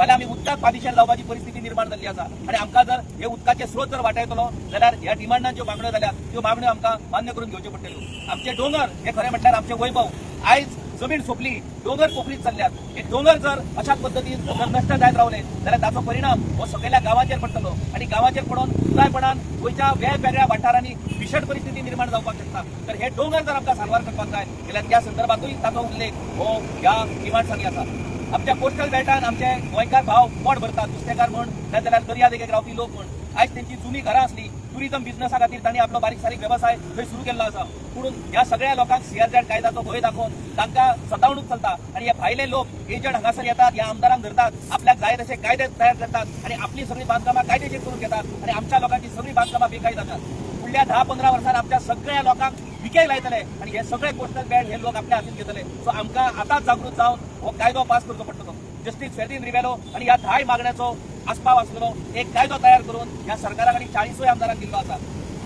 फाल्यां आमी उदकाक पादेशार जावपाची परिस्थिती निर्माण जाल्ली आसा आनी आमकां जर हे उदकाचे स्रोत जर वाटायतलो जाल्यार ह्या डिमांडान ज्यो मागण्यो जाल्यात त्यो मागण्यो आमकां मान्य करून घेवच्यो पडटल्यो। आमचे दोंगर हे खरें म्हटल्यार आमचे वैभव आयज जमीन सोंपली, दोंगर पोखलीत चालल्यात। हे दोंगर जर अशाच पद्दतीन जर नष्ट जायत रावले जाल्यार ताचो परिणाम हो सगळ्या गांवांचेर पडटलो आनी गांवांचेर पडून पुरायपणान गोंयच्या वेगवेगळ्या वाठारांनी भीषण परिस्थिती निर्माण जावपाक शकता। तर हे दोंगर जर आमकां सांबाळ करपाक जाय जाल्यार त्या संदर्भातूय ताचो उल्लेख हो ह्या डिमांड्सांनी आसा। आमच्या कोस्टल बेल्टान आमचे गोंयकार भाव पोट भरतात, नुस्तेकार म्हण नाजाल्यार दर्या देगेक रावपी लोक म्हण। आयज तेंची जुनी घरां आसली, टुरिझम बिझनसा खातीर तांणी आपलो बारीक सारीक वेवसाय थंय सुरू केल्लो आसा, पूण ह्या सगळ्या लोकांक CRZ कायद्याचो भंय दाखोवन तांकां सतावणूक चलता आनी हे भायले लोक एजंट हांगासर येतात, ह्या आमदारांक धरतात, आपल्याक जाय तशे कायदे तयार करतात आनी आपली सगळी बांदकामां कायदेशीर करून घेतात आनी आमच्या लोकांची सगळी बांदकामां बेकायद जातात। फुडल्या 10-15 वर्सांत आमच्या सगळ्या लोकांक विके लायतले आनी हे सगळे कोस्टल बेल्ट हे लोक आपल्या हातीन घेतले। सो आमकां आतांच जागृत जावन हो कायदो पास करचो पडटलो। जस्टीस फेर्दिन रिबेलो आनी ह्या 10 मागण्यांचो आस्पाव आसलेलो एक कायदो तयार करून ह्या सरकारा कडेन 40 आमदारांक दिल्लो आसा।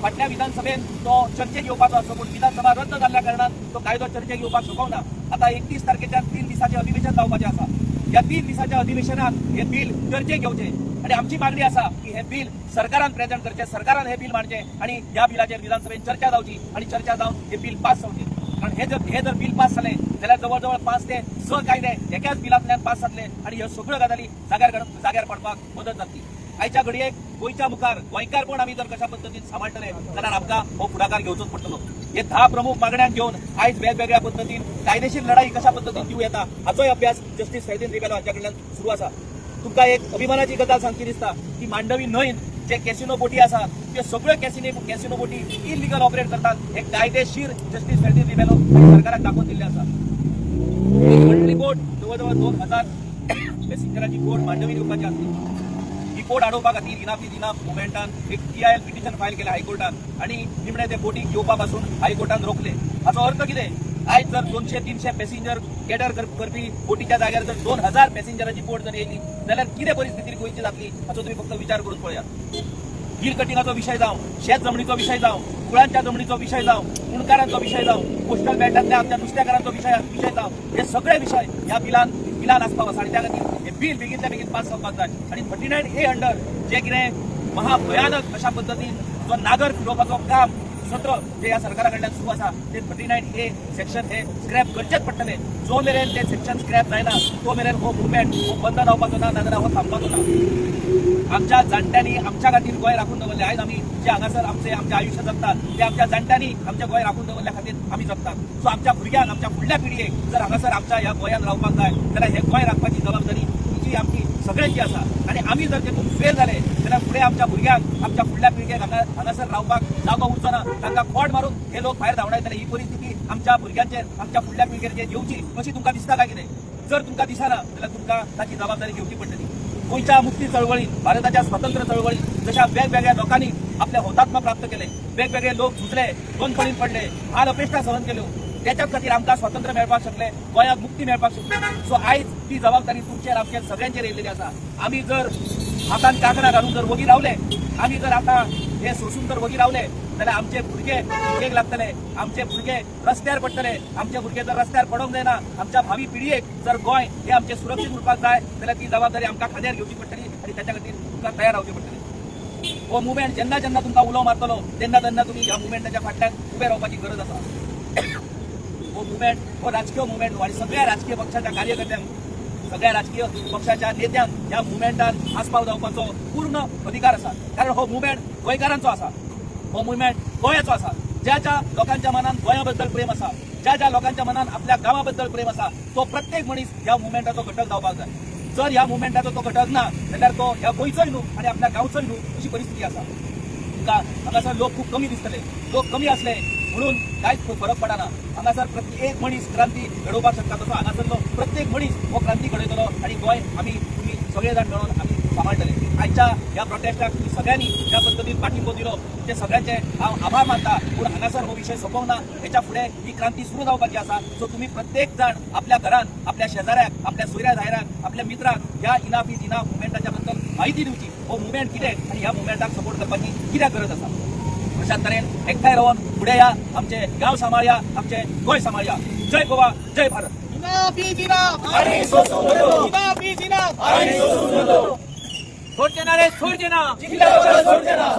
फाटल्या विधानसभेन तो चर्चेक येवपाचो आसलो, पूण विधानसभा रद्द जाल्ल्या कारणान तो कायदो चर्चेक येवपाक शकना। आता 31 तारखेच्यान 3 दिसाचें अधिवेशन जावपाचें आसा। ह्या 3 दिसाच्या अधिवेशनात हे बिल चर्चेक येवचें आनी आमची मागणी आसा की हे बिल सरकारान प्रेझेंट करचें, सरकारान हे बिल मांडचें आनी ह्या बिलाचेर विधानसभेन चर्चा जावची आनी चर्चा जावन हे बिल पास जावचें। कारण हे जर बिल पास जालें जाल्यार जवळ जवळ 5 ते 6 कायदे एकाच बिलांतल्यान पास जातले आनी ह्यो सगळ्यो गजाली जाग्यार पडपाक मदत जातली। आयच्या घडयेक गोंयच्या मुखार गोंयकारपण आमी जर कशा पद्दतीन सांबाळटले जाल्यार आमकां हो फुडाकार घेवचोच पडटलो। हे 10 प्रमुख मागण्यांक घेवन आयज वेगवेगळ्या पद्दतीन कायदेशीर लढाई कशा पद्दतीन दिवं येता हाचोय अभ्यास जस्टीस फेर्दिन रिबेलो हांच्या कडल्यान सुरू आसा। तुमकां एक अभिमानाची गजाल सांगची दिसता की मांडवी न्हंयन जे कॅसिनो बोटी आसा त्यो सगळ्यो कॅसिनो बोटी इलिगल ऑपरेट करतात हे कायदेशीर जस्टीस फेर्दिन रिबेलो सरकाराक दाखोवन दिल्ले आसा। व्हडली बोट जवळ 2000 पॅसेंजरांची बोट मांडवीन येवपाची आसली। ही बोट अडोवपा खातीर इनाफ मुवमेंटान एक TIL पिटिशन फायल केलें हायकोर्टान आनी निमणे ते बोटीक येवपा पासून हायकोर्टान रोखले। हाचो अर्थ कितें? आयज जर 200-300 पॅसेंजर कॅडर करपी बोटीच्या जाग्यार जर 2000 पॅसेंजरांची बोट जर येयली जाल्यार कितें परिस्थिती गोंयची जातली हाचो तुमी फक्त विचार करून पळयात। हील कटिंगाचो विशय जावं, शेत जमनीचो विशय जावं, कुळांच्या जमनीचो विशय जावं, कुणकारांचो विशय जावं, कोस्टल बेल्टांतल्या आमच्या नुस्तेकारांचो विशय जावं, हे सगळे विशय ह्या बिलान आसपाव आसा आनी त्या खातीर हे बिल बेगींतल्या बेगीन पास जावपाक जाय। आनी 39A अंडर जे कितें महाभयानक अशा पद्दतीन जो नागर फिरोवपाचो काम सत्र जे ह्या सरकारा कडल्यान सुरू आसा ते 39A सेक्शन हे स्क्रॅप करचेच पडटले। जो मेरेन ते सेक्शन स्क्रॅप जायना तो मेरेन हो मुवमेंट हो बंद जावपाचो ना, नाजाल्यार हो थांबपाचो ना। आमच्या जाणट्यांनी आमच्या खातीर गोंय राखून दवरले। आयज आमी जे हांगासर आमचे आयुश्य जगतात ते आमच्या जाणट्यांनी आमचे गोंय राखून दवरल्या खातीर आमी जगतात। सो आमच्या भुरग्यांक आमच्या फुडल्या पिडयेक जर हांगासर आमच्या ह्या गोंयांत रावपाक जाय जाल्यार हे गोंय राखपाची जबाबदारी ही आमची सगळ्यांची आसा आनी आमी जर तेतून फेल जाले जाल्यार फुडें आमच्या भुरग्यांक आमच्या फुडल्या पिळगेक हांगासर रावपाक जागो उरचो ना। तांकां खोड मारून हे लोक भायर धांवडायतले। ही परिस्थिती आमच्या भुरग्यांचेर आमच्या फुडल्या पिळगेचेर येवची अशी तुमकां दिसता काय कितें? जर तुमकां दिसना जाल्यार तुमकां ताची जबाबदारी घेवची पडटली। गोंयच्या मुक्ती चळवळीत भारताच्या स्वातंत्र्य चळवळीत जशा वेगवेगळ्या लोकांनी आपले हौतात्म्य प्राप्त केले, वेगवेगळे लोक झुजले, बंदपडीन पडले, हाल अपेष्टा सहन केल्यो, त्याच्याच खातीर आमकां स्वातंत्र्य मेळपाक शकले, गोंयाक मुक्ती मेळपाक शकली। सो आयज ती जबाबदारी तुमचेर आमचेर सगळ्यांचेर येयलेली आसा। आमी जर हातान कांकणां घालून जर वगी रावले, आमी जर आतां हे सोसून जर वगी रावले जाल्यार आमचे भुरगे भुरगेक लागतले, आमचे भुरगे रस्त्यार पडटले। आमचे भुरगे जर रस्त्यार पडोंक जायना, आमच्या भावी पिडयेक जर गोंय हे आमचे सुरक्षीत उरपाक जाय जाल्यार ती जबाबदारी आमकां खांद्यार घेवची पडटली आनी ताच्या खातीर तुमकां तयार रावचें पडटलें। हो मुवमेंट जेन्ना तुमकां उलो मारतलो तेन्ना तुमी ह्या मुवमेंटाच्या फाटल्यान उबे रावपाची गरज आसा। हो मुवमेंट हो राजकीय मुवमेंट आनी सगळ्या राजकीय पक्षाच्या कार्यकर्त्यांक, सगळ्या राजकीय पक्षाच्या नेत्यांक ह्या मुवमेंटान आस्पाव जावपाचो पूर्ण अधिकार आसा। कारण हो मुवमेंट गोंयकारांचो आसा, हो मुवमेंट गोंयाचो आसा। ज्या लोकांच्या मनान गोंया बद्दल प्रेम आसा, ज्या लोकांच्या मनान आपल्या गांवा बद्दल प्रेम आसा तो प्रत्येक मनीस ह्या मुवमेंटाचो घटक जावपाक जाय। जर ह्या मुवमेंटाचो तो घटक ना जाल्यार तो ह्या गोंयचोय न्हू आनी आपल्या गांवचोय न्हू अशी परिस्थिती आसा। तुमकां हांगासर लोक खूब कमी दिसतले, लोक कमी असले म्हणून कांयच फरक पडना। हांगासर प्रत्येक मनीस क्रांती घडोवपाक शकता, तसो हांगासरलो प्रत्येक मनीस हो क्रांती घडयतलो आनी गोंय आमी तुमी सगळे जाण मेळून आमी सांबाळटले। आयच्या ह्या प्रोटेस्टाक तुमी सगळ्यांनी ज्या पद्दतीन पाठिंबो दिलो ते सगळ्यांचे हांव आभार मानता। पूण हांगासर हो विशय सोंपोवंक ना, हेच्या फुडें ही क्रांती सुरू जावपाची आसा। सो तुमी प्रत्येक जाण आपल्या घरान, आपल्या शेजाऱ्याक, आपल्या सोयऱ्या धायराक, आपल्या मित्रांक ह्या इनाफ इज इनाफ मुवमेंटाच्या बद्दल म्हायती दिवची। हो मुवमेंट कितें आनी ह्या मुवमेंटाक सपोर्ट करपाची कित्याक गरज आसा। अशा तरेन एकठांय रावन फुडें या, आमचे गांव सांबाळया, आमचे गोंय सांबाळया। जय गोवा, जय Bharat. Enough is enough enough is enough सोडचे ना रे सोडचे ना